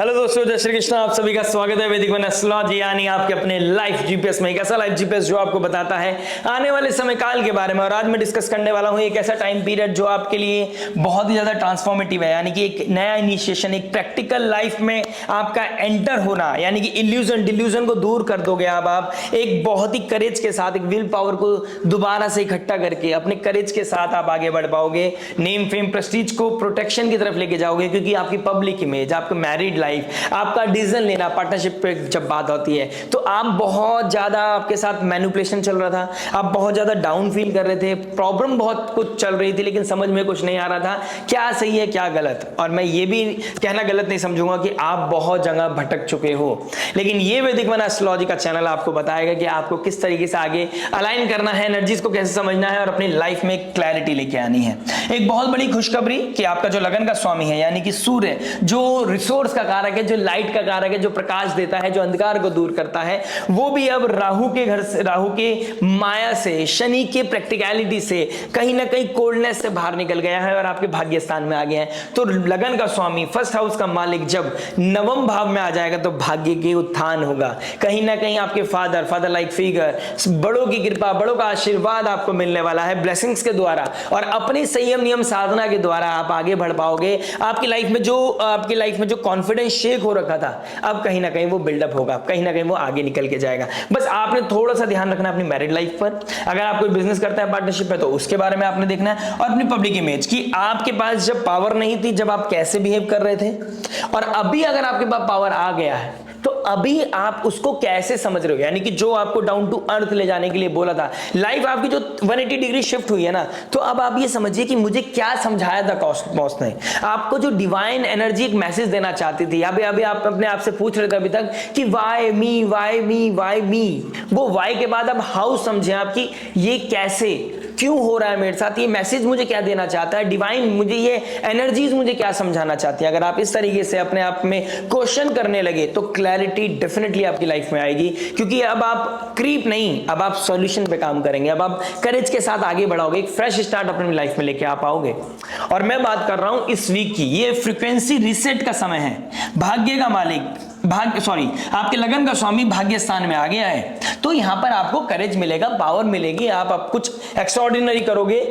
Hello दोस्तों, जय श्री कृष्ण। आप सभी का स्वागत है वैदिक वन एस्ट्रोलॉजी यानी आपके अपने लाइफ जीपीएस में। एक ऐसा लाइफ जीपीएस जो आपको बताता है आने वाले समय काल के बारे में। और आज मैं डिस्कस करने वाला हूं एक ऐसा टाइम पीरियड जो आपके लिए बहुत ही ज्यादा ट्रांसफॉर्मेटिव है, यानी कि एक नया इनिशिएशन, एक प्रैक्टिकल लाइफ में आपका एंटर होना, यानी कि इल्यूजन डिल्यूजन को दूर कर दोगे आप एक बहुत ही करेज के साथ, एक विल पावर को दोबारा से इकट्ठा करके अपने करेज के साथ आप आगे बढ़ पाओगे। नेम फेम प्रेस्टीज को प्रोटेक्शन की तरफ लेके जाओगे, क्योंकि आपकी पब्लिक इमेज, आपका मैरिड लाइफ, आपका डिसीजन लेना, पार्टनरशिप पे जब बात होती है तो आप बहुत ज्यादा, आपके साथ मैनिपुलेशन चल रहा था, आप बहुत ज्यादा डाउन फील कर रहे थे, प्रॉब्लम बहुत कुछ चल रही थी, लेकिन समझ में कुछ नहीं आ रहा था क्या सही है क्या गलत। और मैं ये भी कहना गलत नहीं समझूंगा कि आप बहुत जगह भटक चुके हो, लेकिन ये वैदिक वन एस्ट्रोलॉजी का चैनल आपको बताएगा कि आपको किस तरीके से आगे अलाइन करना है, एनर्जीज को कैसे समझना है और अपनी लाइफ में क्लैरिटी लेके आनी है। एक बहुत बड़ी खुशखबरी कि आपका जो लगन का स्वामी है, यानी कि सूर्य, जो रिसोर्स का कारक है, जो लाइट का कारक है, जो प्रकाश देता है, जो अंधकार को दूर करता है, वो भी अब राहु के घर से, राहु के माया से, शनि के प्रैक्टिकलिटी से, कहीं ना कहीं कोल्डनेस से बाहर निकल गया है और आपके भाग्य स्थान में आ गया है। तो लगन का स्वामी, फर्स्ट हाउस का मालिक जब नवम भाव में आ जाएगा तो भाग्य के उत्थान होगा। कहीं ना कहीं आपके फादर लाइक फिगर, बड़ों की कृपा, बड़ों का आशीर्वाद आपको मिलने वाला है ब्लेसिंग्स के द्वारा, और अपनी संयम नियम साधना के द्वारा आप आगे बढ़ पाओगे। आपकी लाइफ में जो कॉन्फिडेंस शेक हो रखा था, अब कहीं ना कहीं वो बिल्डअप होगा, कहीं ना कहीं वो आगे निकल के जाएगा। बस आपने थोड़ा सा ध्यान रखना अपनी मैरिड लाइफ पर। अगर आप कोई बिजनेस करता है पार्टनरशिप है तो उसके बारे में आपने देखना है, और अपनी पब्लिक इमेज की, आपके पास जब पावर नहीं थी, जब आप कैसे बिहेव कर रहे थे, और अभी अगर आपके पास पावर आ गया है तो अभी आप उसको कैसे समझ रहे हो। यानी कि जो आपको डाउन टू अर्थ ले जाने के लिए बोला था, लाइफ आपकी जो 180 डिग्री शिफ्ट हुई है ना, तो अब आप ये समझिए कि मुझे क्या समझाया था कॉस्मोस ने। आपको जो डिवाइन एनर्जी एक मैसेज देना चाहती थी, अभी आप अपने आप से पूछ रहे थे अभी तक कि why me why me why me, वो वाई के बाद अब हाउ समझे आपकी, ये कैसे क्यों हो रहा है मेरे साथ, ये मैसेज मुझे क्या देना चाहता है डिवाइन, मुझे ये एनर्जीज मुझे क्या समझाना चाहती है। अगर आप इस तरीके से अपने आप में क्वेश्चन करने लगे तो क्लैरिटी डेफिनेटली आपकी लाइफ में आएगी, क्योंकि अब आप क्रीप नहीं, अब आप सॉल्यूशन पे काम करेंगे, अब आप करेज के साथ आगे बढ़ाओगे, एक फ्रेश स्टार्ट अपनी लाइफ में लेके आ पाओगे। और मैं बात कर रहा हूं इस वीक की, ये फ्रीक्वेंसी रीसेट का समय है। भाग्य का मालिक आपके लगन का स्वामी भाग्य स्थान में आ गया है, तो यहां पर आपको करेज मिलेगा, पावर मिलेगी, आप कुछ एक्स्ट्राऑर्डिनरी करोगे।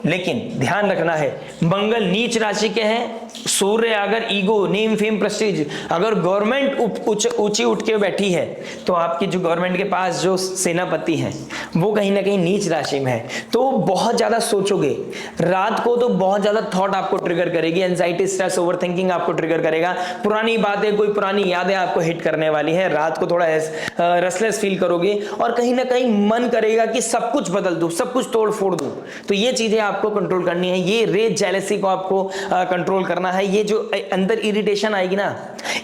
लेकिन ध्यान रखना है, मंगल नीच राशि के हैं, सूर्य अगर ईगो, नेम फेम प्रेस्टीज, अगर गवर्नमेंट ऊंची उठ के बैठी है तो आपकी जो गवर्नमेंट के पास जो सेनापति है वो कहीं ना कहीं नीच राशि में है, तो बहुत ज्यादा सोचोगे रात को, तो बहुत ज्यादा थॉट आपको ट्रिगर करेगी, एंजाइटी, स्ट्रेस, ओवरथिंकिंग आपको ट्रिगर करेगा, पुरानी बातें, कोई पुरानी यादें आपको हिट करने वाली है, रात को थोड़ा रेस्टलेस फील करोगे, और कहीं ना कहीं मन करेगा कि सब कुछ बदल दूं, सब कुछ तोड़ फोड़ दूं। तो ये चीजें आपको कंट्रोल करनी है, ये रेज जेलसी को आपको कंट्रोल करना है। ये जो अंदर इरिटेशन आएगी ना,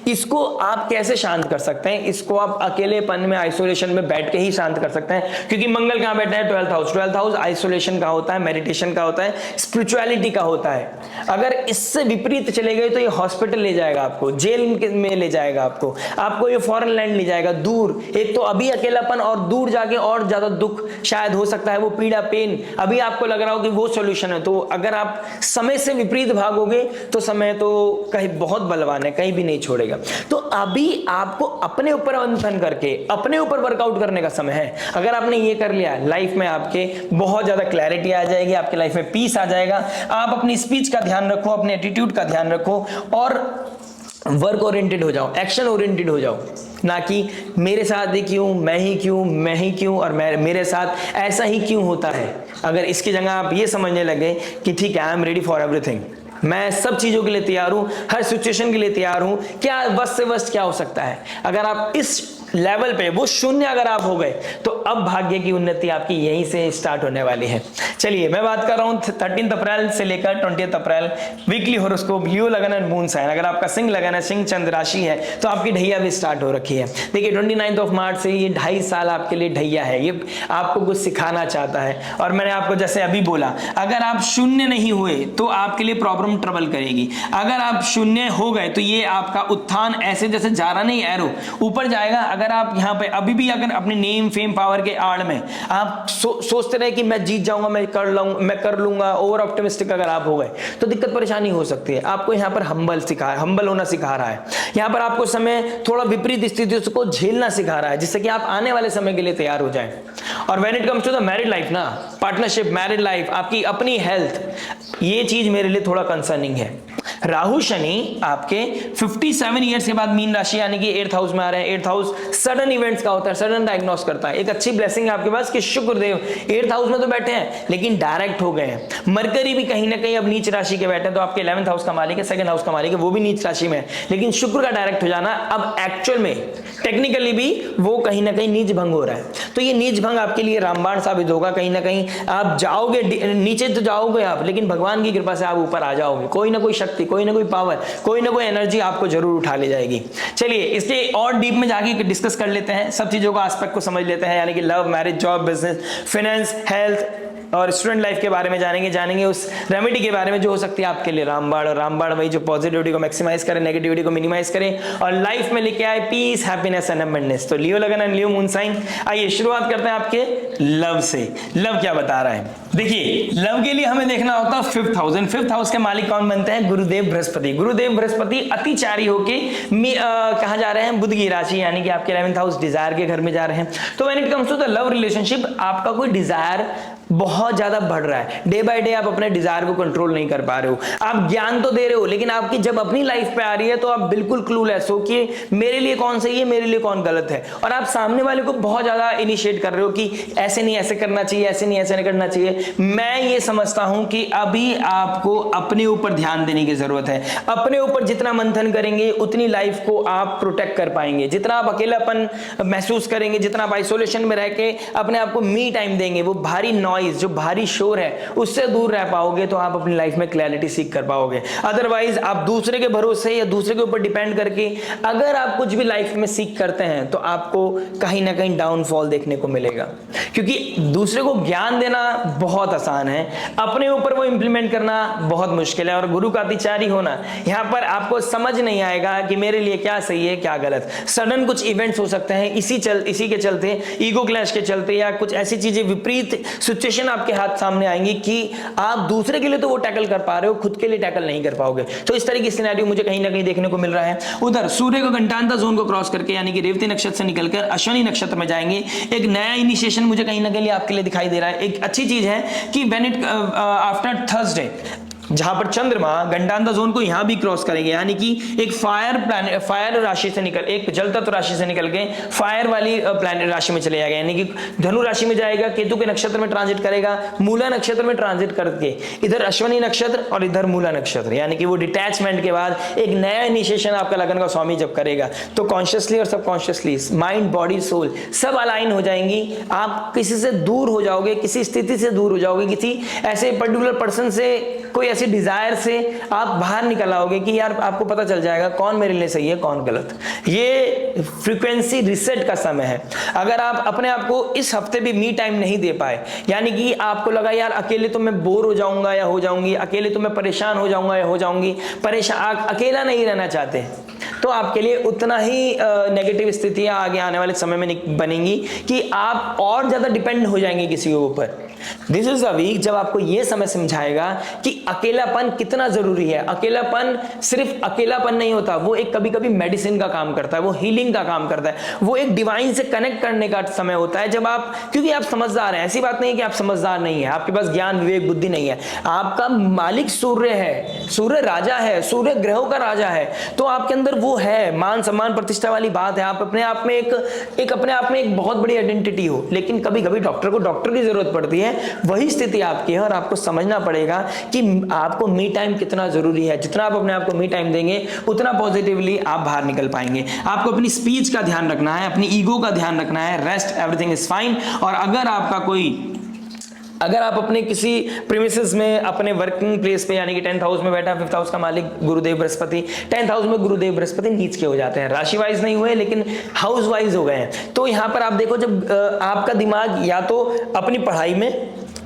इसको आप कैसे शांत कर सकते हैं, इसको आप अकेलेपन में, आइसोलेशन में बैठ के ही शांत कर सकते हैं, क्योंकि मंगल कहां बैठा है, 12th हाउस आइसोलेशन का होता है, मेडिटेशन का होता है, स्पिरिचुअलिटी का होता है। अगर इससे विपरीत चले गए तो ये हॉस्पिटल ले जाएगा आपको, जेल में ले जाएगा आपको ये फॉरेन लैंड ले जाएगा, दूर। एक तो अभी अकेलापन, और दूर जाके और ज्यादा दुख शायद हो सकता है, वो पीड़ा, पेन अभी आपको लग रहा हो कि वो सॉल्यूशन है। तो अगर आप समय से विपरीत भागोगे तो समय तो कहीं बहुत बलवान है, कहीं भी नहीं छोड़ेगा। तो अभी आपको अपने ऊपर मंथन करके अपने ऊपर वर्कआउट करने का समय है। अगर आपने ये कर लिया, लाइफ में आपके बहुत ज्यादा क्लैरिटी आ जाएगी, आपके लाइफ में पीस आ जाएगा। आप अपनी स्पीच का ध्यान रखो, अपने एटीट्यूड का ध्यान रखो, और वर्क ओरिएंटेड हो जाओ, एक्शन ओरिएंटेड हो जाओ, ना कि मेरे साथ ही क्यों, मैं ही क्यों और मेरे साथ ऐसा ही क्यों होता है। अगर इसकी जगह आप ये समझने लगे कि ठीक है, I am ready for everything, मैं सब चीजों के लिए तैयार हूं, हर सिचुएशन के लिए तैयार हूं, क्या वर्स्ट से वर्स्ट क्या हो सकता है। अगर आप इस लेवल पे, वो शून्य अगर आप हो गए, तो अब भाग्य की उन्नति आपकी यहीं से स्टार्ट होने वाली है। चलिए, मैं बात कर रहा हूं 13 अप्रैल से लेकर 20 अप्रैल, वीकली हॉरोस्कोप, लियो लगन एंड मून साइन। अगर आपका सिंह लगन है, सिंह चंद्र राशि है, तो आपकी ढैया भी स्टार्ट हो रखी है। देखिए, 29 मार्च से ये 2.5 साल आपके लिए ढैया है, ये आपको कुछ सिखाना चाहता है। और मैंने आपको जैसे अभी बोला, अगर आप शून्य नहीं हुए तो आपके लिए प्रॉब्लम ट्रबल करेगी, अगर आप शून्य हो गए तो ये आपका उत्थान ऐसे जैसे जा रहा नहीं एरो ऊपर जाएगा, अगर आप यहाँ पे अभी भी अगर अपने नेम फेम पावर के आड़ में आप सोचते रहे कि मैं जीत जाऊंगा, मैं कर लूंगा, ओवर ऑप्टिमिस्टिक अगर आप हो गए तो दिक्कत परेशानी हो सकती है। आपको यहाँ पर हम्बल होना सिखा रहा है। यहाँ पर आपको समय थोड़ा विपरीत स्थितियों को झेलना सिखा रहा है, जिससे कि आप आने वाले समय के लिए तैयार हो जाएं। और when it comes to the married life ना, पार्टनरशिप, मैरिड लाइफ, आपकी अपनी हेल्थ, ये चीज मेरे लिए थोड़ा कंसर्निंग है। राहु शनि आपके 57 ईयर्स के बाद मीन राशि यानी कि 8th हाउस में आ रहे हैं। 8th हाउस सडन इवेंट्स का होता है, सडन डायग्नोस करता है। एक अच्छी ब्लेसिंग है आपके पास कि शुक्रदेव 8th हाउस में तो बैठे हैं लेकिन डायरेक्ट हो गए हैं। मरकरी भी कहीं ना कहीं अब नीच राशि के बैठे हैं, तो आपके 11th हाउस का मालिक है, 2nd हाउस का मालिक है, वो भी नीच राशि में है। लेकिन शुक्र का डायरेक्ट हो जाना अब एक्चुअल में टेक्निकली भी वो कहीं ना कहीं नीच भंग हो रहा है। तो ये नीच भंग आपके लिए रामबाण साबित होगा। कहीं ना कहीं आप जाओगे नीचे तो जाओगे आप, लेकिन भगवान की कृपा से आप ऊपर आ जाओगे। कोई ना कोई शक्ति, कोई ना कोई पावर, कोई ना कोई एनर्जी आपको जरूर उठा ले जाएगी। चलिए इसके और डीप में जाके डिस्कस कर लेते हैं, सब चीजों का एस्पेक्ट को समझ लेते हैं, यानी कि love, marriage, job, business, finance, health और स्टूडेंट लाइफ के बारे में जानेंगे उस रेमेडी के बारे में जो हो सकती है आपके लिए रामबाण वही जो पॉजिटिविटी को मैक्सिमाइज करे, नेगेटिविटी को मिनिमाइज करे और लाइफ में लेके आए पीस, हैप्पीनेस एंड अबंडेंस। तो लियो लगन एंड लियो मून साइन। आइए शुरुआत करते हैं आपके लव से। लव क्या बता रहा है? देखिए लव के लिए हमें देखना होता है 5th हाउस। 5th हाउस के मालिक कौन बनते हैं? गुरुदेव बृहस्पति। गुरुदेव बृहस्पति अतिचारी होके कहा जा रहे हैं बुध की राशि, यानी कि आपके 11th हाउस डिजायर के घर में जा रहे हैं। तो when it comes to the love relationship, आपका कोई डिजायर बहुत ज्यादा बढ़ रहा है। डे बाय डे आप अपने डिजायर को कंट्रोल नहीं कर पा रहे हो। आप ज्ञान तो दे रहे हो, लेकिन आपकी जब अपनी लाइफ पे आ रही है तो आप बिल्कुल क्लूलेस हो कि मेरे लिए कौन सही है, मेरे लिए कौन गलत है। और आप सामने वाले को बहुत ज्यादा इनिशिएट कर रहे हो कि ऐसे नहीं ऐसे करना चाहिए, ऐसे नहीं ऐसे नहीं करना चाहिए। मैं ये समझता हूं कि अभी आपको अपने ऊपर ध्यान देने की जरूरत है। अपने ऊपर जितना मंथन करेंगे उतनी लाइफ को आप प्रोटेक्ट कर पाएंगे। जितना आप अकेलापन महसूस करेंगे, जितना आप आइसोलेशन में रह के अपने आप को मी टाइम देंगे, वो भारी जो भारी शोर है उससे दूर रह पाओगे, तो आप अपनी लाइफ में क्लैरिटी सीख कर पाओगे। अदरवाइज आप दूसरे के भरोसे या दूसरे के ऊपर डिपेंड करके अगर आप कुछ भी लाइफ में सीख करते हैं तो आपको कहीं ना कहीं डाउनफॉल देखने को मिलेगा। क्योंकि दूसरे को ज्ञान देना बहुत आसान है, अपने ऊपर वो इंप्लीमेंट करना बहुत मुश्किल है। और गुरु का अतिचारी होना, यहां पर आपको समझ नहीं आएगा कि मेरे लिए क्या सही है क्या गलत। सडन कुछ इवेंट्स हो सकते हैं इसी के चलते, ईगो क्लैश के चलते, या कुछ ऐसी चीजें विपरीत सिचुएशन आपके हाथ सामने आएंगी कि आप दूसरे के लिए तो वो टैकल कर पा रहे हो, खुद के लिए टैकल नहीं कर पाओगे। तो इस तरह की सिनेरियो मुझे कहीं ना कहीं देखने को मिल रहा है। उधर सूर्य को घंटांतर जोन को क्रॉस करके यानी कि रेवती नक्षत्र से निकलकर अश्विनी नक्षत्र में जाएंगे। एक नया इनिशिएशन मुझे कहीं ना कहीं आपके लिए दिखाई दे रहा है। एक अच्छी चीज है कि व्हेन इट आफ्टर थर्सडे, जहां पर चंद्रमा घंटांतर जोन को यहां भी क्रॉस करेंगे, यानी कि एक फायर राशि से निकल, एक जल तत्व राशि से निकल के फायर वाली प्लैनेट राशि में चले जाएगा, यानी कि धनु राशि में जाएगा, केतु के नक्षत्र में ट्रांजिट करेगा, मूला नक्षत्र में ट्रांजिट करके इधर अश्विनी नक्षत्र और इधर मूला नक्षत्र, यानी कि वो डिटैचमेंट के बाद एक नया इनिशिएशन आपका लगन का स्वामी जब करेगा तो कॉन्शियसली और सबकॉन्शियसली माइंड, बॉडी, सोल सब अलाइन हो जाएंगी। आप किसी से दूर हो जाओगे, किसी स्थिति से दूर हो जाओगे, किसी ऐसे पर्टिकुलर पर्सन से, कोई ऐसी डिजायर से आप बाहर निकल आओगे कि यार आपको पता चल जाएगा कौन मेरे लिए सही है कौन गलत। ये फ्रीक्वेंसी रिसेट का समय है। अगर आप अपने आप को इस हफ्ते भी मी टाइम नहीं दे पाए, यानी कि आपको लगा यार अकेले तो मैं बोर हो जाऊंगा या हो जाऊंगी, अकेले तो मैं परेशान हो जाऊंगा या हो जाऊंगी, अकेला नहीं रहना चाहते, तो आपके लिए उतना ही नेगेटिव स्थितियां आगे आने वाले समय में बनेंगी कि आप और ज्यादा डिपेंड हो जाएंगे किसी के ऊपर। दिस इज अ वीक जब आपको यह समय समझाएगा कि अकेलापन कितना जरूरी है। अकेलापन सिर्फ अकेलापन नहीं होता, वो एक कभी कभी मेडिसिन का काम करता है, वो हीलिंग का काम करता है, वो एक डिवाइन से कनेक्ट करने का समय होता है। जब आप, क्योंकि आप समझदार हैं, ऐसी बात नहीं है कि आप समझदार नहीं है, आपके पास ज्ञान विवेक बुद्धि नहीं है, आपका मालिक सूर्य है, सूर्य राजा है, सूर्य ग्रहों का राजा है, तो आपके अंदर वो है, मान सम्मान प्रतिष्ठा वाली बात है। आप अपने आप में एक बहुत बड़ी आइडेंटिटी हो, लेकिन कभी कभी डॉक्टर को डॉक्टर की जरूरत पड़ती है। वही स्थिति आपकी है और आपको समझना पड़ेगा कि आपको मी टाइम कितना जरूरी है। जितना आप अपने आप को मी टाइम देंगे उतना पॉजिटिवली आप बाहर निकल पाएंगे। आपको अपनी स्पीच का ध्यान रखना है, अपनी ईगो का ध्यान रखना है, रेस्ट एवरीथिंग इज फाइन। और अगर आप अपने किसी प्रीमिसेस में, अपने वर्किंग प्लेस पे, यानी कि 10th हाउस में बैठा, 5th हाउस का मालिक गुरुदेव बृहस्पति, 10th हाउस में गुरुदेव बृहस्पति नीच के हो जाते हैं, राशि वाइज नहीं हुए लेकिन हाउस वाइज हो गए हैं। तो यहां पर आप देखो, जब आपका दिमाग या तो अपनी पढ़ाई में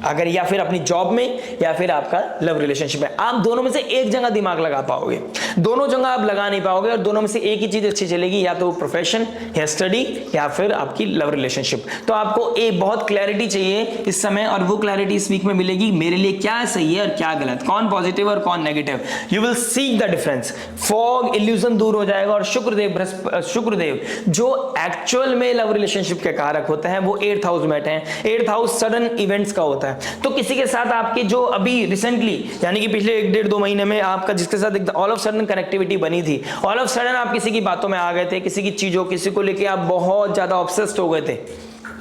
अगर या फिर अपनी जॉब में या फिर आपका लव रिलेशनशिप में, आप दोनों में से एक जगह दिमाग लगा पाओगे, दोनों जगह आप लगा नहीं पाओगे और दोनों में से एक ही चीज अच्छी चलेगी, या तो प्रोफेशन या स्टडी या फिर आपकी लव रिलेशनशिप। तो आपको एक बहुत क्लैरिटी चाहिए इस समय, और वो क्लैरिटी इस वीक में मिलेगी, मेरे लिए क्या सही है और क्या गलत, कौन पॉजिटिव और कौन negative. You will see the difference, fog illusion दूर हो जाएगा और शुक्रदेव जो एक्चुअल में लव रिलेशनशिप के कारक होते हैं वो 8th हाउस में बैठे हैं। 8th हाउस सडन इवेंट्स का होता है, तो किसी के साथ आपके जो अभी रिसेंटली यानी कि पिछले 1-1.5-2 महीने में आपका जिसके साथ एक ऑल ऑफ सडन कनेक्टिविटी बनी थी, ऑल ऑफ सडन आप किसी की बातों में आ गए थे, किसी की चीजों, किसी को लेके आप बहुत ज्यादा ऑब्सेस्ड हो गए थे,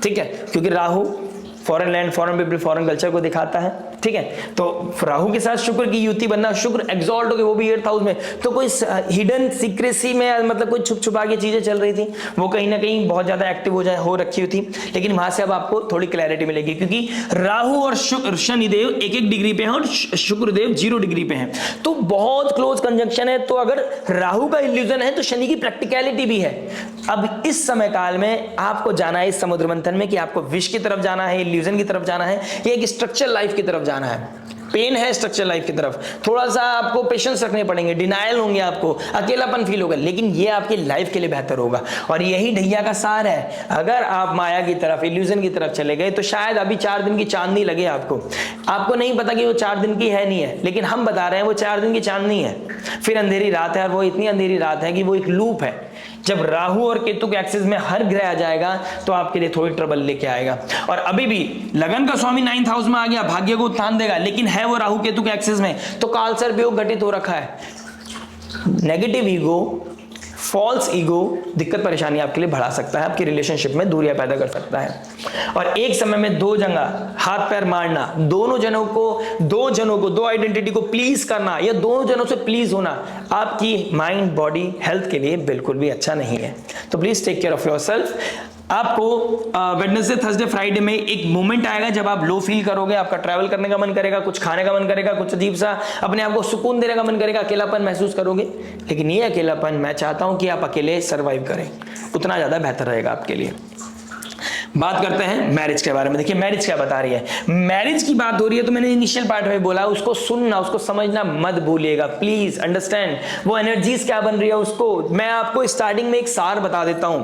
ठीक है, क्योंकि Rahu foreign land, foreign people, foreign culture को दिखाता है, ठीक है। तो राहु के साथ शुक्र की युति बनना, शुक्र एग्जॉल्ट हो गए, वो भी 8th हाउस में, तो कोई हिडन सीक्रेसी में मतलब कोई छुप छुपा के चीजें चल रही थी, वो कहीं ना कहीं बहुत ज्यादा एक्टिव हो रखी हुई थी, लेकिन वहां से अब आपको थोड़ी क्लैरिटी मिलेगी, क्योंकि राहु और शनिदेव 1-1 डिग्री पे हैं और शुक्रदेव 0 डिग्री पे हैं, तो बहुत क्लोज कंजंक्शन है। तो अगर राहु का इल्यूजन है तो शनि की प्रैक्टिकलिटी भी है। अब इस समय काल में आपको जाना है इस समुद्र मंथन में कि आपको विश की तरफ जाना है, इल्यूजन की तरफ जाना है, या एक स्ट्रक्चर लाइफ की तरफ जाना है। पेन है स्ट्रक्चर लाइफ की तरफ, थोड़ा सा आपको पेशेंस रखने पड़ेंगे, डिनायल होंगे, आपको अकेलापन फील होगा, लेकिन ये आपकी लाइफ के लिए बेहतर होगा। और यही ढैया का सार है, अगर आप माया की तरफ, इल्यूजन की तरफ चले गए तो शायद अभी 4 दिन की चांदनी लगे आपको नहीं पता कि वो 4 दिन की है नहीं है, लेकिन हम बता रहे हैं वो 4 दिन की चांदनी है, फिर अंधेरी रात है, और वो इतनी अंधेरी रात है कि वो एक लूप है। जब राहु और केतु के एक्सिस में हर ग्रह आ जाएगा तो आपके लिए थोड़ी ट्रबल लेके आएगा। और अभी भी लगन का स्वामी 9th हाउस में आ गया, भाग्य को उत्थान देगा, लेकिन है वो राहु केतु के एक्सिस में, तो कालसर्प योग घटित हो रखा है। नेगेटिव ईगो, फॉल्स ईगो दिक्कत परेशानी आपके लिए बढ़ा सकता है, आपकी रिलेशनशिप में दूरियां पैदा कर सकता है। और एक समय में 2 जगह हाथ पैर मारना, दो जनों को, 2 आइडेंटिटी को प्लीज करना या 2 जनों से प्लीज होना आपकी माइंड बॉडी हेल्थ के लिए बिल्कुल भी अच्छा नहीं है। तो please take care of yourself. आपको वेडनेसडे, थर्सडे, फ्राइडे में एक मोमेंट आएगा जब आप लो फील करोगे, आपका ट्रैवल करने का मन करेगा, कुछ खाने का मन करेगा, कुछ अजीब सा अपने आप को सुकून देने का मन करेगा, अकेलापन महसूस करोगे। लेकिन ये अकेलापन मैं चाहता हूं कि आप अकेले सर्वाइव करें, उतना ज्यादा बेहतर रहेगा आपके लिए। बात करते हैं मैरिज के बारे में। देखिए मैरिज क्या बता रही है, मैरिज की बात हो रही है तो मैंने इनिशियल पार्ट में बोला उसको सुनना, उसको समझना मत भूलिएगा, प्लीज अंडरस्टैंड वो एनर्जीज क्या बन रही है, उसको मैं आपको स्टार्टिंग में एक सार बता देता हूं,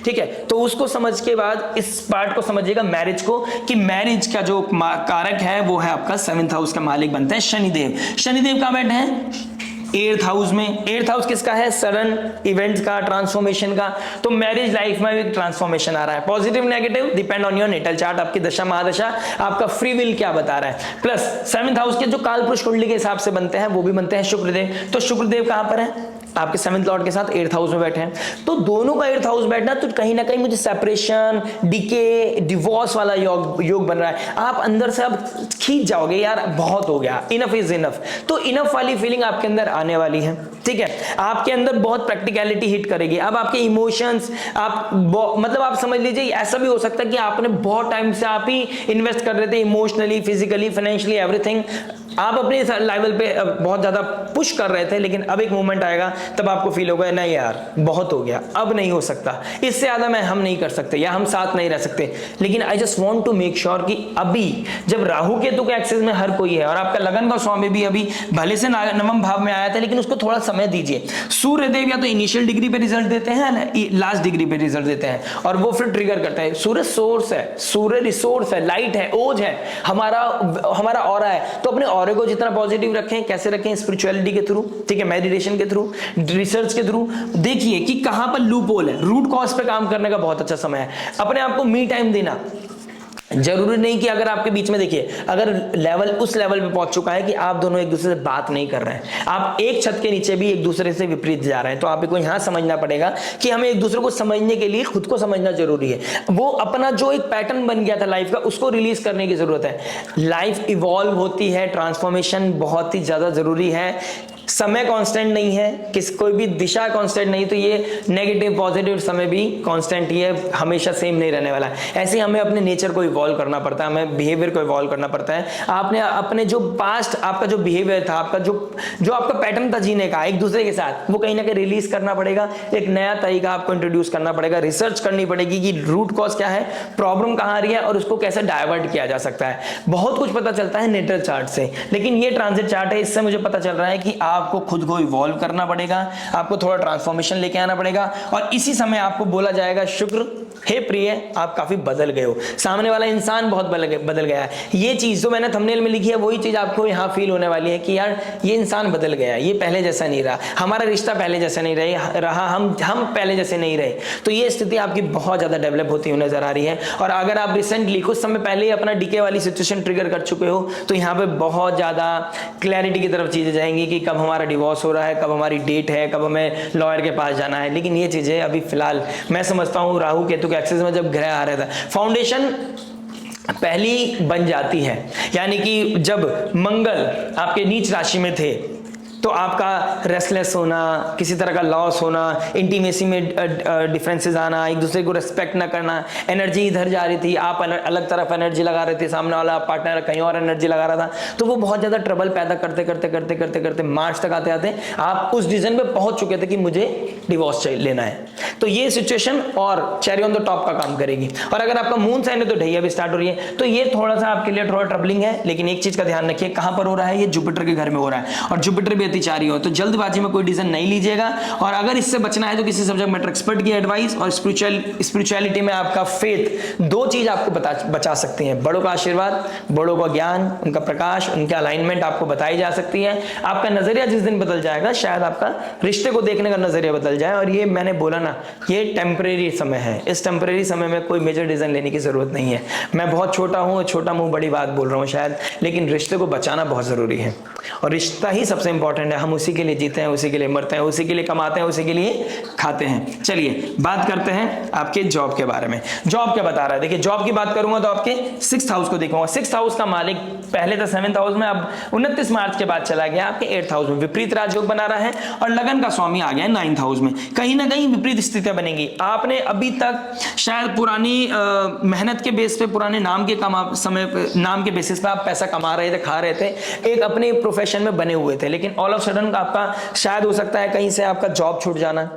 ठीक है। तो उसको समझ के बाद इस पार्ट को समझिएगा मैरिज को, कि मैरिज का जो कारक है वो है आपका 7th हाउस का मालिक बनते हैं शनिदेव। शनिदेव कहां बैठे हैं? 8th हाउस में। 8th हाउस किसका है? सडन इवेंट्स का, ट्रांसफॉर्मेशन का। तो मैरिज लाइफ में भी ट्रांसफॉर्मेशन आ रहा है, positive negative depend on your natal chart, आपकी दशा महादशा, आपका फ्री विल क्या बता रहा है। प्लस 7th हाउस के जो कालपुरुष कुंडली के हिसाब से बनते हैं वो भी बनते हैं शुक्रदेव। तो शुक्रदेव कहां पर है? आपके 7th लॉर्ड के साथ 8th हाउस में बैठे हैं। तो दोनों का 8th हाउस बैठना तो कहीं ना कहीं मुझे सेपरेशन, डीके, डिवोर्स वाला योग बन रहा है। आप अंदर से अब खींच जाओगे, यार बहुत हो गया, इनफ इज इनफ। तो इनफ वाली फीलिंग आपके अंदर आने वाली है, ठीक है। आपके अंदर बहुत प्रैक्टिकलिटी हिट करेगी। अब आपके इमोशंस, आप मतलब आप समझ लीजिए ऐसा भी हो सकता है कि आपने बहुत टाइम से आप ही इन्वेस्ट कर रहे थे इमोशनली, फिजिकली, फाइनेंशियली, एवरीथिंग, आप अपने लेवल पे बहुत ज्यादा पुश कर रहे थे, लेकिन अब एक मोमेंट आएगा तब आपको फील होगा नहीं यार बहुत हो गया, अब नहीं हो सकता, इससे ज्यादा हम नहीं कर सकते या हम साथ नहीं रह सकते। लेकिन I just want to make sure कि अभी जब राहु केतु के एक्सिस में हर कोई है और आपका लगन का स्वामी भी अभी भले से नवम भाव में आया था, लेकिन उसको थोड़ा समय दीजिए। सूर्य देव या तो इनिशियल डिग्री पे रिजल्ट देते हैं, लास्ट डिग्री पे रिजल्ट देते हैं, और वो फिर ट्रिगर करता है। सूर्य सोर्स है, सूर्य रिसोर्स है, लाइट है, ओज है, हमारा ऑरा है। तो अपने ऑरा को जितना पॉजिटिव रखें, कैसे रखें? स्पिरिचुअलिटी के थ्रू, ठीक है, मेडिटेशन के थ्रू, रिसर्च के थ्रू। देखिए कि कहां पर लूप होल है, रूट कॉज पे काम करने का बहुत अच्छा समय है। अपने आप को मी टाइम देना, जरूरी नहीं कि अगर आपके बीच में, देखिए अगर लेवल उस लेवल पे पहुंच चुका है कि आप दोनों एक दूसरे से बात नहीं कर रहे हैं, आप एक छत के नीचे भी एक दूसरे से विपरीत जा रहे हैं, तो आपको यहां समझना पड़ेगा कि हमें एक दूसरे को समझने के लिए खुद को समझना जरूरी है। वो अपना जो एक पैटर्न बन गया था लाइफ का, उसको रिलीज करने की जरूरत है। लाइफ इवॉल्व होती है, ट्रांसफॉर्मेशन बहुत ही ज्यादा जरूरी है। समय कांस्टेंट नहीं है, कोई भी दिशा कांस्टेंट नहीं, तो ये नेगेटिव पॉजिटिव समय भी कांस्टेंट ही है, हमेशा सेम नहीं रहने वाला है। ऐसे हमें अपने नेचर को इवॉल्व करना पड़ता है, हमें बिहेवियर को इवॉल्व करना पड़ता है। आपने अपने जो पास्ट आपका जो बिहेवियर था, आपका जो आपका पैटर्न था जीने का एक दूसरे के साथ, वो कहीं ना कहीं रिलीज करना पड़ेगा, एक नया तरीका आपको इंट्रोड्यूस करना पड़ेगा, रिसर्च करनी पड़ेगी कि रूट कॉज क्या है, प्रॉब्लम कहाँ आ रही है और उसको कैसे डाइवर्ट किया जा सकता है। बहुत कुछ पता चलता है नेटल चार्ट से, लेकिन ये ट्रांजिट चार्ट है, इससे मुझे पता चल रहा है कि आपको खुद को इवॉल्व करना पड़ेगा, आपको थोड़ा ट्रांसफॉर्मेशन लेके आना पड़ेगा, और इसी समय आपको बोला जाएगा शुक्र हे प्रिय आप काफी बदल गए हो, सामने वाला इंसान बहुत बदल गया है। ये चीज जो मैंने थंबनेल में लिखी है वही चीज आपको यहाँ फील होने वाली है कि यार ये इंसान बदल गया, ये पहले जैसा नहीं रहा, हमारा रिश्ता पहले जैसा नहीं रहा, हम पहले जैसे नहीं रहे। तो ये स्थिति आपकी बहुत ज्यादा डेवलप होती हुई नजर आ रही है। और अगर आप रिसेंटली कुछ समय पहले ही अपना डीके वाली सिचुएशन ट्रिगर कर चुके हो, तो यहाँ पे बहुत ज्यादा क्लैरिटी की तरफ चीजें जाएंगी कि कब हमारा डिवोर्स हो रहा है, कब हमारी डेट है, कब हमें लॉयर के पास जाना है। लेकिन ये चीजें अभी फिलहाल मैं समझता हूँ राहु केतु के एक्सिस में जब ग्रह आ रहा था, फाउंडेशन पहली बन जाती है, यानी कि जब मंगल आपके नीच राशि में थे तो आपका रेस्टलेस होना, किसी तरह का लॉस होना, इंटीमेसी में डिफरेंसेस आना, एक दूसरे को रिस्पेक्ट ना करना, एनर्जी इधर जा रही थी, आप अलग तरफ एनर्जी लगा रहे थे, सामने वाला पार्टनर कहीं और एनर्जी लगा रहा था, तो वो बहुत ज्यादा ट्रबल पैदा करते करते करते करते करते मार्च तक आते आते आप उस डिसीजन पे पहुंच चुके थे कि मुझे डिवोर्स लेना है। तो ये सिचुएशन और चेरी ऑन द टॉप का काम करेगी। और अगर आपका मून साइन है तो ढैया भी स्टार्ट हो रही है, तो ये थोड़ा सा आपके लिए थोड़ा ट्रबलिंग है। लेकिन एक चीज का ध्यान रखिए, कहां पर हो रहा है, ये जुपिटर के घर में हो रहा है, और जुपिटर भी अतिचारी हो, तो जल्दबाजी में कोई डिसीजन नहीं लीजिएगा। और अगर इससे बचना है तो किसी सब्जेक्ट मैटर एक्सपर्ट की एडवाइस और स्पिरिचुअलिटी में आपका फेथ, दो चीज आपको बचा सकती हैं। बड़ों का आशीर्वाद, बड़ों का ज्ञान, उनका प्रकाश, उनका अलाइनमेंट आपको बताई जा सकती है। आपका नजरिया जिस दिन बदल जाएगा, शायद आपका रिश्ते को देखने का नजरिया बदल जाए। और ये मैंने बोला ना, ये टेम्परेरी समय है, इस टेम्परेरी समय में कोई मेजर डिसीजन लेने की जरूरत नहीं है। मैं बहुत छोटा हूं, छोटा मुंह बड़ी बात बोल रहा हूं शायद, लेकिन रिश्ते को बचाना बहुत जरूरी है, और रिश्ता ही सबसे इंपॉर्टेंट है। हम उसी के लिए जीते हैं, उसी के लिए मरते हैं, उसी के लिए कमाते हैं, उसी के लिए खाते हैं। चलिए बात करते हैं आपके जॉब के बारे में। जॉब क्या बता रहा है, देखिए जॉब की बात करूंगा तो आपके 6th हाउस को देखूंगा। 6th हाउस का मालिक पहले तो 7th हाउस में, अब 29 मार्च के बाद चला गया आपके 8th हाउस में, विपरीत राजयोग बना रहा है, और लगन का स्वामी आ गया 9th हाउस में। कहीं ना कहीं विपरीत स्थितियां बनेंगी। आपने अभी तक शायद पुरानी मेहनत के बेस पे, पुराने नाम के बेसिस पे आप पैसा कमा रहे थे, खा रहे थे, एक अपने प्रोफेशन में बने हुए थे, लेकिन ऑल ऑफ सडन आपका शायद हो सकता है कहीं से आपका जॉब छूट जाना,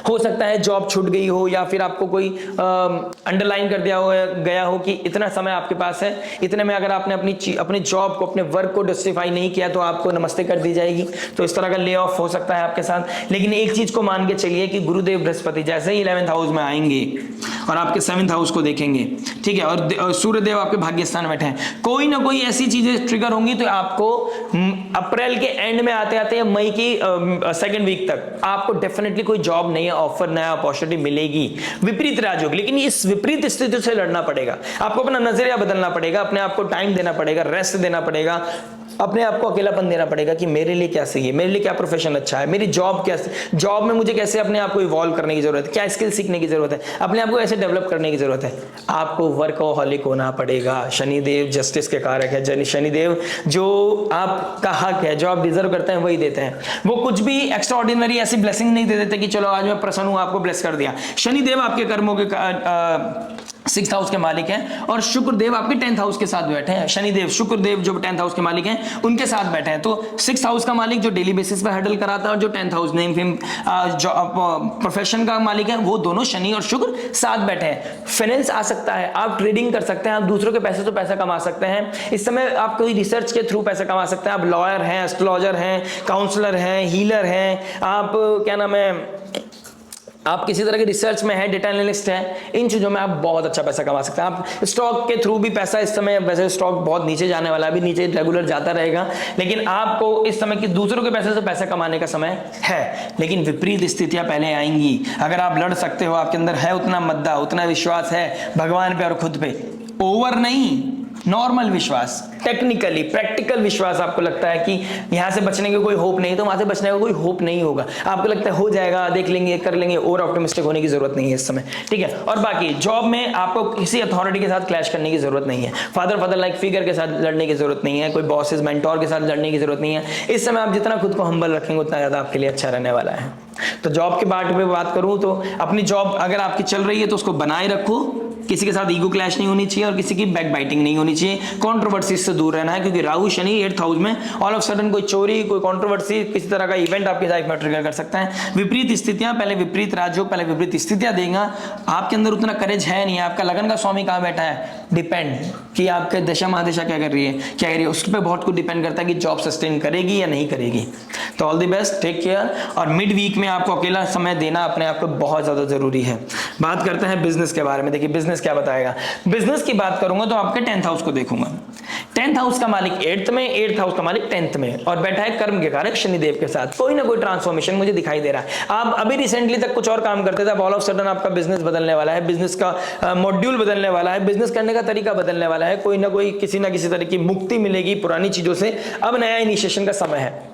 हो सकता है जॉब छूट गई हो, या फिर आपको कोई अंडरलाइन कर दिया हो गया हो कि इतना समय आपके पास है, इतने में अगर आपने अपनी जॉब को, अपने वर्क को जस्टिफाई नहीं किया तो आपको नमस्ते कर दी जाएगी। तो इस तरह का ले ऑफ हो सकता है आपके साथ। लेकिन एक चीज को मान के चलिए कि गुरुदेव बृहस्पति जैसे ही 11th हाउस में आएंगे और आपके 7th हाउस को देखेंगे, ठीक है, और सूर्यदेव आपके भाग्य स्थान बैठे हैं, कोई ना कोई ऐसी चीजें ट्रिगर होंगी तो आपको अप्रैल के एंड में आते आते मई की 2nd वीक तक आपको डेफिनेटली कोई जॉब, नई ऑफर, नया अपॉर्चुनिटी मिलेगी। विपरीत राजयोग, लेकिन इस विपरीत स्थिति से लड़ना पड़ेगा, आपको अपना नजरिया बदलना पड़ेगा, अपने आप को टाइम देना पड़ेगा, रेस्ट देना पड़ेगा, अपने आप को अकेलापन देना पड़ेगा कि मेरे लिए क्या सही है, मेरे लिए क्या प्रोफेशन अच्छा है, मेरी जॉब क्या, जॉब में मुझे कैसे अपने आप को इवॉल्व करने की जरूरत है, क्या स्किल सीखने की जरूरत है, अपने आप को कैसे डेवलप करने की जरूरत है। आपको वर्कहॉलिक होना पड़ेगा। शनिदेव जस्टिस के कारक है, शनिदेव जो आपका हक है, जो आप डिजर्व करते हैं वही देते हैं। वो कुछ भी एक्स्ट्रा ऑर्डिनरी ऐसी ब्लेसिंग नहीं दे देते कि चलो आज मैं प्रसन्न हूं, आपको ब्लेस कर दिया। शनिदेव आपके कर्मों के 6th हाउस के मालिक हैं, और शुक्रदेव आपके 10th हाउस के साथ बैठे हैं। शनिदेव, शुक्रदेव जो 10th हाउस के मालिक हैं उनके साथ बैठे हैं। तो 6th हाउस का मालिक जो डेली बेसिस पे हैंडल कराता है, और जो 10th house name fame profession का मालिक है, वो दोनों शनि और शुक्र साथ बैठे हैं। फाइनेंस आ सकता है, आप ट्रेडिंग कर सकते हैं, आप दूसरों के पैसे से पैसा कमा सकते हैं। इस समय आप कोई रिसर्च के थ्रू पैसा कमा सकते हैं। आप लॉयर हैं, एस्ट्रोलॉजर हैं, काउंसलर हैं, हीलर हैं, आप क्या नाम है, आप किसी तरह के रिसर्च में है, डेटा एनालिस्ट है, इन चीजों में आप बहुत अच्छा पैसा कमा सकते हैं। आप स्टॉक के थ्रू भी पैसा, इस समय वैसे स्टॉक बहुत नीचे जाने वाला है, अभी नीचे रेगुलर जाता रहेगा, लेकिन आपको इस समय की दूसरों के पैसे से पैसा कमाने का समय है। लेकिन विपरीत स्थितियां पहले आएंगी। अगर आप लड़ सकते हो, आपके अंदर है उतना मद्दा, उतना विश्वास है भगवान पे और खुद पे, ओवर नहीं, नॉर्मल विश्वास, टेक्निकली प्रैक्टिकल विश्वास, आपको लगता है कि यहां से बचने की कोई होप नहीं, तो वहां से बचने का कोई होप नहीं होगा, आपको लगता है हो जाएगा, देख लेंगे, कर लेंगे, और ऑप्टिमिस्टिक होने की जरूरत नहीं है इस समय, ठीक है। और बाकी जॉब में आपको किसी अथॉरिटी के साथ क्लैश करने की जरूरत नहीं है, फादर लाइक फिगर के साथ लड़ने की जरूरत नहीं है, कोई बॉसेस मेंटोर के साथ लड़ने की जरूरत नहीं है। इस समय आप जितना खुद को हम्बल रखेंगे उतना ज्यादा आपके लिए अच्छा रहने वाला है। तो जॉब के पार्ट में बात करूं तो अपनी जॉब अगर आपकी चल रही है तो उसको बनाए रखो, किसी के साथ ईगो क्लैश नहीं होनी चाहिए और किसी की बैक बाइटिंग नहीं होनी चाहिए, कंट्रोवर्सी से दूर रहना है, क्योंकि राहु शनि 8th हाउस में ऑल ऑफ सडन कोई चोरी, कोई कंट्रोवर्सी, किसी तरह का इवेंट आपकी लाइफ में ट्रिगर कर सकता है। विपरीत स्थितियां, पहले विपरीत राजयोग, पहले विपरीत स्थितियां देगा, आपके अंदर उतना करेज है नहीं। आपका लगन का स्वामी कहां बैठा है, डिपेंड कि आपके दशा महादशा क्या कर रही है, उस पर बहुत कुछ डिपेंड करता है कि जॉब सस्टेन करेगी या नहीं करेगी। तो all the best, take care. और मिड वीक में आपको अकेला समय देना अपने आप को बहुत ज्यादा जरूरी है। बात करते हैं बिजनेस के बारे में। देखिए बिजनेस क्या बताएगा। बिजनेस की बात करूंगा तो आपके 10th हाउस को देखूंगा। 10th हाउस का मालिक 8th में, 8th हाउस का मालिक 10th में, और बैठा है कर्म के कारक शनिदेव के साथ। कोई ना कोई ट्रांसफॉर्मेशन मुझे दिखाई दे रहा है। आप अभी रिसेंटली तक कुछ और काम करते थे, अब ऑल ऑफ सडन आपका बिजनेस बदलने वाला है, बिजनेस का मॉड्यूल बदलने वाला है, बिजनेस करने का तरीका बदलने वाला है, कोई ना कोई किसी ना किसी तरह की मुक्ति मिलेगी पुरानी चीजों से। अब नया इनिशिएशन का समय है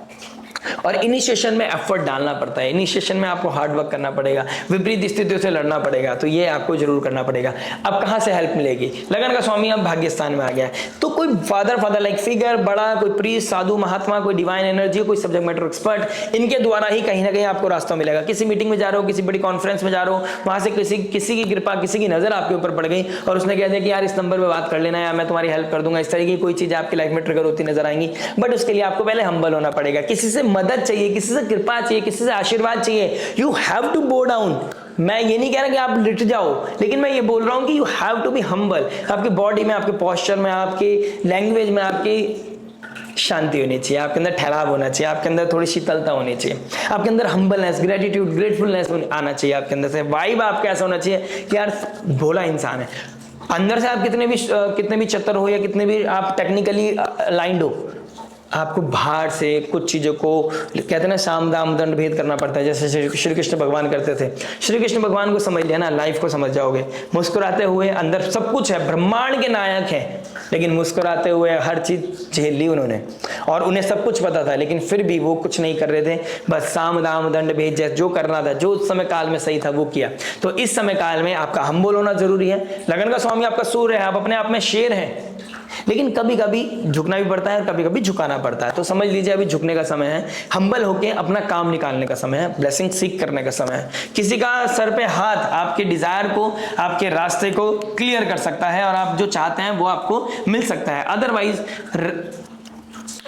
और इनिशिएशन में एफर्ट डालना पड़ता है, इनिशिएशन में आपको हार्ड वर्क करना पड़ेगा, विपरीत स्थितियों से लड़ना पड़ेगा, तो ये आपको जरूर करना पड़ेगा। अब कहां से हेल्प मिलेगी, लगन का स्वामी अब भाग्य स्थान में आ गया है, तो कोई फादर लाइक फिगर, बड़ा कोई प्रीस्ट, साधु, महात्मा, कोई डिवाइन एनर्जी, कोई सब्जेक्ट मैटर एक्सपर्ट, इनके द्वारा ही कहीं ना कहीं आपको रास्ता मिलेगा। किसी मीटिंग में जा रहे हो, किसी बड़ी कॉन्फ्रेंस में जा रहे हो, वहां से किसी की कृपा, किसी की नजर आपके ऊपर पड़ गई और उसने कह दिया कि यार इस नंबर पे बात कर लेना है, मैं तुम्हारी हेल्प कर दूंगा, इस तरह की कोई चीज आपकी लाइफ में ट्रिगर होती नजर आएंगी। बट उसके लिए आपको पहले हम्बल होना पड़ेगा, किसी से मदद चाहिए, किसी से कृपा चाहिए, किसी से आशीर्वाद चाहिए। You have to bow down. मैं ये नहीं कह रहा कि आप लिट जाओ, लेकिन मैं ये बोल रहा हूं कि you have to be humble. आपकी बॉडी में, आपके पोस्चर में, आपकी लैंग्वेज में, आपकी शांति होनी चाहिए, आपके अंदर ठहराव होना चाहिए, आपके अंदर थोड़ी शीतलता होनी चाहिए, आपके अंदर हम्बलनेस, ग्रेटिट्यूड, ग्रेटफुलनेस आना चाहिए आपके अंदर से। वाइब आपका ऐसा होना चाहिए कि यार भोला इंसान है। अंदर से आप कितने भी चतर हो या कितने भी आप टेक्निकली लाइंड हो, आपको बाहर से कुछ चीजों को कहते हैं ना साम दाम दंड भेद करना पड़ता है, जैसे श्री कृष्ण भगवान करते थे। श्री कृष्ण भगवान को समझ लिया ना, लाइफ को समझ जाओगे। मुस्कुराते हुए, अंदर सब कुछ है, ब्रह्मांड के नायक है, लेकिन मुस्कुराते हुए हर चीज झेल ली उन्होंने, और उन्हें सब कुछ पता था, लेकिन फिर भी वो कुछ नहीं कर रहे थे, बस साम दाम दंड भेद जैसे जो करना था, जो उस समय काल में सही था वो किया। तो इस समय काल में आपका हम्बल होना जरूरी है। लगन का स्वामी आपका सूर्य है, आप अपने आप में शेर हैं, लेकिन कभी कभी झुकना भी पड़ता है और कभी कभी झुकाना पड़ता है। तो समझ लीजिए अभी झुकने का समय है, हम्बल होके अपना काम निकालने का समय है, ब्लेसिंग सीख करने का समय है। किसी का सर पे हाथ आपके डिजायर को, आपके रास्ते को क्लियर कर सकता है और आप जो चाहते हैं वो आपको मिल सकता है। अदरवाइज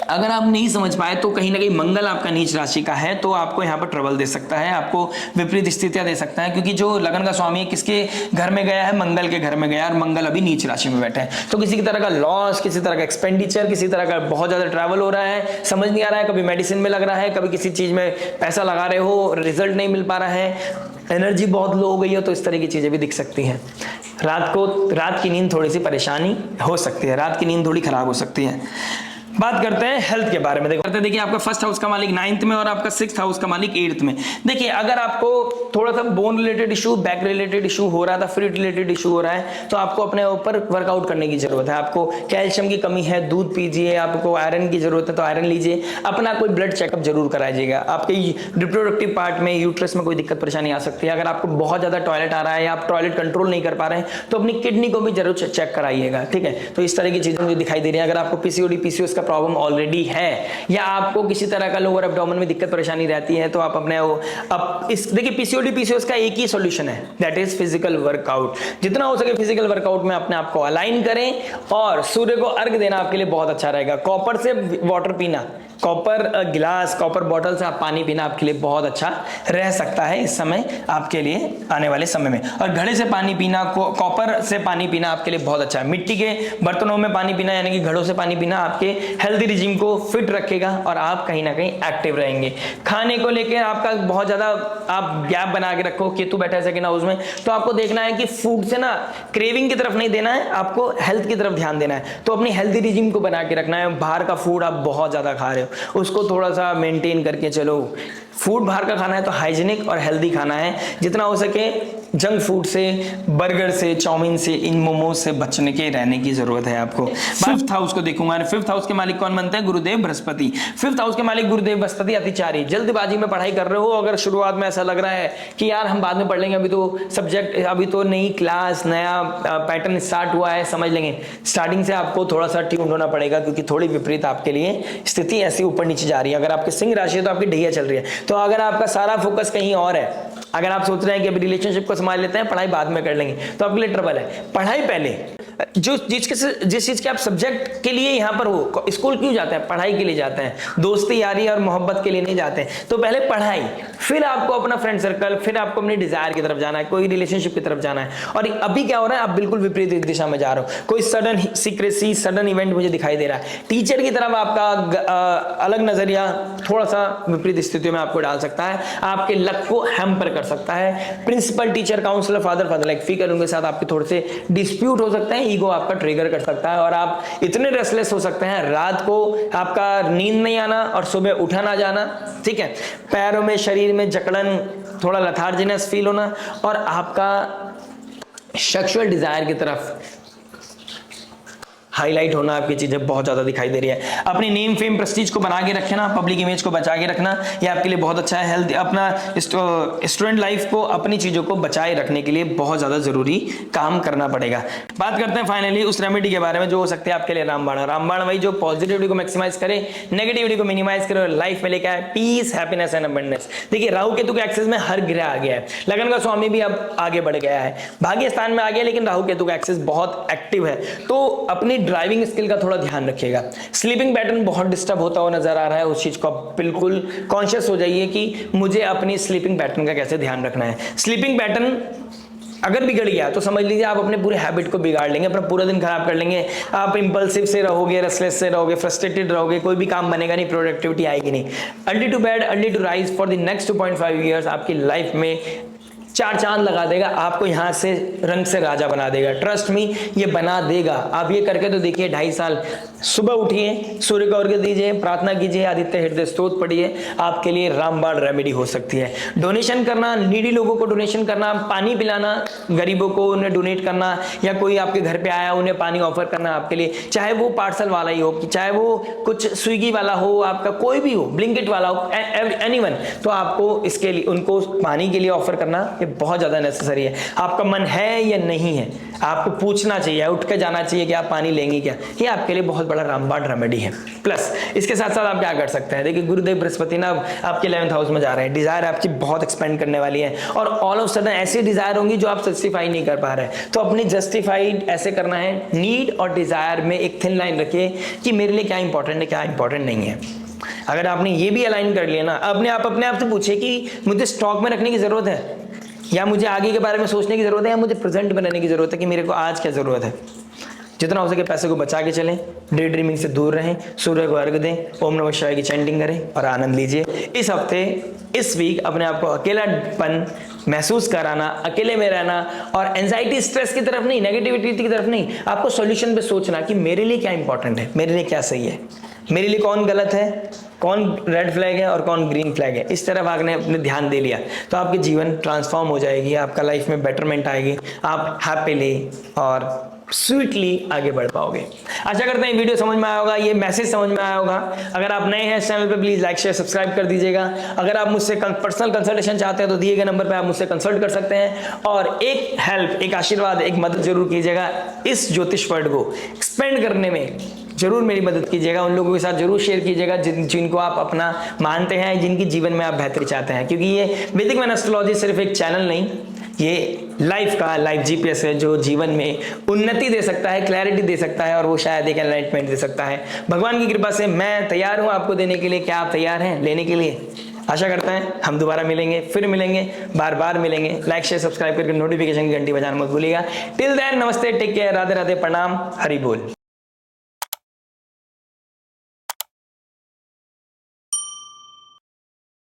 अगर आप नहीं समझ पाए तो कहीं ना कहीं मंगल आपका नीच राशि का है, तो आपको यहाँ पर ट्रबल दे सकता है, आपको विपरीत स्थितियां दे सकता है, क्योंकि जो लगन का स्वामी है किसके घर में गया है, मंगल के घर में गया है, और मंगल अभी नीच राशि में बैठा है। तो किसी की तरह का लॉस, किसी तरह का एक्सपेंडिचर, किसी तरह का बहुत ज्यादा ट्रैवल हो रहा है, समझ नहीं आ रहा है, कभी मेडिसिन में लग रहा है, कभी किसी चीज में पैसा लगा रहे हो, रिजल्ट नहीं मिल पा रहा है, एनर्जी बहुत लो हो गई है, तो इस तरह की चीजें भी दिख सकती हैं। रात की नींद थोड़ी सी परेशानी हो सकती है, रात की नींद थोड़ी खराब हो सकती है। बात करते हैं हेल्थ के बारे में। देखिए आपका 1st हाउस का मालिक 9th में और आपका 6th हाउस का मालिक 8th में। देखिए अगर आपको थोड़ा सा bone related issue, back related issue हो रहा था, फ्रीट रिलेटेड इशू हो रहा है, तो आपको अपने ऊपर वर्कआउट करने की जरूरत है। आपको कैल्शियम की कमी है, दूध पीजिए, आपको आयरन की जरूरत है तो आयरन लीजिए, अपना कोई ब्लड चेकअप जरूर कराइएगा। आपके रिप्रोडक्टिव पार्ट में, यूट्रस में कोई दिक्कत परेशानी आ सकती है। अगर आपको बहुत ज्यादा टॉयलेट आ रहा है या आप टॉयलेट कंट्रोल नहीं कर पा रहे हैं तो अपनी किडनी को भी जरूर चेक कराइएगा, ठीक है। तो इस तरह की चीजें मुझे दिखाई दे रही है। अगर आपको पीसीओडी, पीसीओएस का प्रॉब्लम ऑलरेडी है या आपको किसी तरह का लोअर एब्डोमेन में दिक्कत परेशानी रहती है, तो आप अपने देखिए पीसीओडी, पीसीओएस का एक ही सॉल्यूशन है, दैट इज फिजिकल वर्कआउट। जितना हो सके फिजिकल वर्कआउट में अपने आप को अलाइन करें, और सूर्य को अर्घ देना आपके लिए बहुत अच्छा रहेगा। कॉपर से वाटर पीना, कॉपर गिलास, कॉपर बॉटल से आप पानी पीना आपके लिए बहुत अच्छा रह सकता है इस समय आपके लिए, आने वाले समय में। और घड़े से पानी पीना, कॉपर से पानी पीना आपके लिए बहुत अच्छा है। मिट्टी के बर्तनों में पानी पीना यानी कि घड़ों से पानी पीना आपके हेल्दी रिजीम को फिट रखेगा और आप कहीं ना कहीं एक्टिव रहेंगे। खाने को लेकर आपका बहुत ज्यादा आप गैप बना के रखो, केतु बैठा है 2nd हाउस में, तो आपको देखना है कि फूड से ना क्रेविंग की तरफ नहीं देना है, आपको हेल्थ की तरफ ध्यान देना है। तो अपनी हेल्दी रिजीम को बना के रखना है। बाहर का फूड आप बहुत ज्यादा खा रहे हो, उसको थोड़ा सा मेंटेन करके चलो। फूड बाहर का खाना है तो हाइजीनिक और हेल्दी खाना है, जितना हो सके जंक फूड से, बर्गर से, चाउमीन से, इन मोमोज से बचने के रहने की जरूरत है आपको। फिफ्थ हाउस को देखूंगा, फिफ्थ हाउस के मालिक कौन बनते हैं? गुरुदेव बृहस्पति। फिफ्थ हाउस के मालिक गुरुदेव बृहस्पति अतिचारी। जल्दबाजी में पढ़ाई कर रहे हो, अगर शुरुआत में ऐसा लग रहा है कि यार हम बाद में पढ़ लेंगे, अभी तो सब्जेक्ट, अभी तो नई क्लास, नया पैटर्न स्टार्ट हुआ है, समझ लेंगे, स्टार्टिंग से आपको थोड़ा सा ट्यून होना पड़ेगा, क्योंकि थोड़ी विपरीत आपके लिए स्थिति ऐसी ऊपर नीचे जा रही है। अगर आपके सिंह राशि है तो आपकी ढैया चल रही है, तो अगर आपका सारा फोकस कहीं और है, अगर आप सोच रहे हैं कि अभी रिलेशनशिप को संभाल लेते हैं, पढ़ाई बाद में कर लेंगे, तो आपके लिए ट्रबल है। पढ़ाई पहले, जिस चीज के आप सब्जेक्ट के लिए यहाँ पर हो, स्कूल क्यों जाते हैं? पढ़ाई के लिए जाते हैं, दोस्ती यारी और मोहब्बत के लिए नहीं जाते हैं। तो पहले पढ़ाई, फिर आपको अपना फ्रेंड सर्कल, फिर आपको अपनी डिजायर की तरफ जाना है, कोई रिलेशनशिप की तरफ जाना है। और अभी क्या हो रहा है, आप बिल्कुल विपरीत दिशा में जा रहे हो, कोई सडन सीक्रेसी, सडन इवेंट मुझे दिखाई दे रहा है। टीचर की तरफ आपका अलग नजरिया थोड़ा सा विपरीत स्थितियों में आपको डाल सकता है, आपके लक को हैम्पर कर सकता है। Principal, teacher, counsellor, father like figure, उनके साथ आपके थोड़े से डिस्प्यूट हो सकते हैं, ईगो आपका ट्रिगर कर सकता है, और आप इतने रेस्टलेस हो सकते हैं, रात को आपका नींद नहीं आना और सुबह उठा ना जाना, ठीक है, पैरों में, शरीर में जकड़न, थोड़ा लथार्जिनेस फील होना, और आपका सेक्सुअल डिजायर की तरफ हाईलाइट होना, आपकी चीजें बहुत ज्यादा दिखाई दे रही है। अपनी नेम, फेम, प्रेस्टीज को बना के रखना, पब्लिक इमेज को बचा के रखना, ये आपके लिए बहुत अच्छा है। हेल्थ, अपना स्टूडेंट लाइफ को, अपनी चीजों को बचाए रखने के लिए बहुत ज्यादा जरूरी काम करना पड़ेगा। बात करते हैं फाइनली उस रेमेडी के बारे में जो हो सकते हैं आपके लिए रामबाण। रामबाण वही जो पॉजिटिविटी को मैक्सिमाइज करे, नेगेटिविटी को मिनिमाइज करे और लाइफ में लेकर आए पीस, हैप्पीनेस एंड अबंडेंस। देखिए, राहु केतु के एक्सेस में हर ग्रह आ गया है, लगन का स्वामी भी अब आगे बढ़ गया है, भाग्य स्थान में आ गया, लेकिन राहु केतु का एक्सेस बहुत एक्टिव है। तो अपनी ड्राइविंग स्किल का थोड़ा ध्यान रखिएगा। स्लीपिंग पैटर्न बहुत डिस्टर्ब होता हुआ नजर आ रहा है, उस चीज को आप बिल्कुल कॉन्शियस हो जाइए कि मुझे अपनी स्लीपिंग पैटर्न का कैसे ध्यान रखना है। स्लीपिंग पैटर्न अगर बिगड़ गया तो समझ लीजिए आप अपने पूरे हैबिट को बिगाड़ लेंगे, अपना पूरा दिन खराब कर लेंगे, आप इंपल्सिव से रहोगे, रेस्टलेस से रहोगे, फ्रस्ट्रेटेड रहोगे, कोई भी काम बनेगा नहीं, प्रोडक्टिविटी आएगी नहीं। Early to bed, early to rise for the next 2.5 years आपकी लाइफ में 4 चांद लगा देगा, आपको यहां से रंग से राजा बना देगा। ट्रस्ट मी, ये बना देगा। आप ये करके तो देखिए, 2.5 साल सुबह उठिए, सूर्य को अर्घ्य दीजिए, प्रार्थना कीजिए, आदित्य हृदय स्तोत्र पढ़िए, आपके लिए रामबाण रेमेडी हो सकती है। डोनेशन करना, नीडी लोगों को डोनेशन करना, पानी पिलाना, गरीबों को उन्हें डोनेट करना, या कोई आपके घर पे आया उन्हें पानी ऑफर करना आपके लिए, चाहे वो पार्सल वाला ही हो, चाहे वो कुछ स्विगी वाला हो, आपका कोई भी हो, ब्लिंकिट वाला हो, एनीवन, तो आपको इसके लिए उनको पानी के लिए ऑफर करना ये बहुत ज्यादा नेसेसरी है। आपका मन है या नहीं है, आपको पूछना चाहिए, उठ के जाना चाहिए कि आप पानी लेंगे क्या, ये आपके लिए बहुत बड़ा रामबाण रेमेडी है। प्लस इसके साथ साथ आप क्या कर सकते हैं, देखिए गुरुदेव बृहस्पति ना आपके 11th हाउस में जा रहे हैं, डिजायर आपकी बहुत एक्सपेंड करने वाली है, और ऑल ऑफ सडन ऐसी डिजायर होंगी जो आप जस्टिफाई नहीं कर पा रहे, तो अपनी जस्टिफाइड ऐसे करना है, नीड और डिजायर में एक थिन लाइन रखिए कि मेरे लिए क्या इंपॉर्टेंट है, क्या इंपॉर्टेंट नहीं है। अगर आपने ये भी अलाइन कर लिया ना, अपने आप से पूछिए कि मुझे स्टॉक में रखने की जरूरत है, या मुझे आगे के बारे में सोचने की जरूरत है, या मुझे प्रेजेंट बनाने की जरूरत है कि मेरे को आज क्या जरूरत है। जितना हो सके पैसे को बचा के चलें, डे ड्रीमिंग से दूर रहें, सूर्य को अर्घ दें, ओम नमः शिवाय की चैंटिंग करें और आनंद लीजिए। इस हफ्ते, इस वीक अपने आप को अकेलापन महसूस कराना, अकेले में रहना, और एंजाइटी, स्ट्रेस की तरफ नहीं, नेगेटिविटी की तरफ नहीं, आपको सॉल्यूशन पे सोचना कि मेरे लिए क्या इंपॉर्टेंट है, मेरे लिए क्या सही है, मेरे लिए कौन गलत है, कौन रेड फ्लैग है और कौन ग्रीन फ्लैग है। इस तरफ आपने अपने ध्यान दे लिया तो आपकी जीवन ट्रांसफॉर्म हो जाएगी, आपका लाइफ में बेटरमेंट आएगी, आप हैप्पीली और स्वीटली आगे बढ़ पाओगे। आशा करते हैं वीडियो समझ में आया होगा, ये मैसेज समझ में आया होगा। अगर आप नए हैं इस चैनल पे प्लीज लाइक शेयर सब्सक्राइब कर दीजिएगा। अगर आप मुझसे पर्सनल कंसल्टेशन चाहते हैं तो दिए गए नंबर पे आप मुझसे कंसल्ट कर सकते हैं। और एक हेल्प, एक आशीर्वाद, एक मदद जरूर कीजिएगा, इस ज्योतिष वर्ड को एक्सपेंड करने में जरूर मेरी मदद कीजिएगा, उन लोगों के साथ जरूर शेयर कीजिएगा जिनको आप अपना मानते हैं, जिनकी जीवन में आप बेहतरी चाहते हैं। क्योंकि ये वैदिक मैन एस्ट्रोलॉजी सिर्फ एक चैनल नहीं, ये लाइफ का लाइफ जीपीएस है जो जीवन में उन्नति दे सकता है, क्लैरिटी दे सकता है, और वो शायद एक एनलाइटमेंट दे सकता है। भगवान की कृपा से मैं तैयार हूं आपको देने के लिए। क्या आप तैयार हैं लेने के लिए? आशा करता है हम दोबारा मिलेंगे, फिर मिलेंगे, बार बार मिलेंगे। लाइक शेयर सब्सक्राइब करके नोटिफिकेशन की घंटी बजाना मत भूलिएगा। टिल देन, नमस्ते, टेक केयर, राधे राधे, प्रणाम, हरि बोल।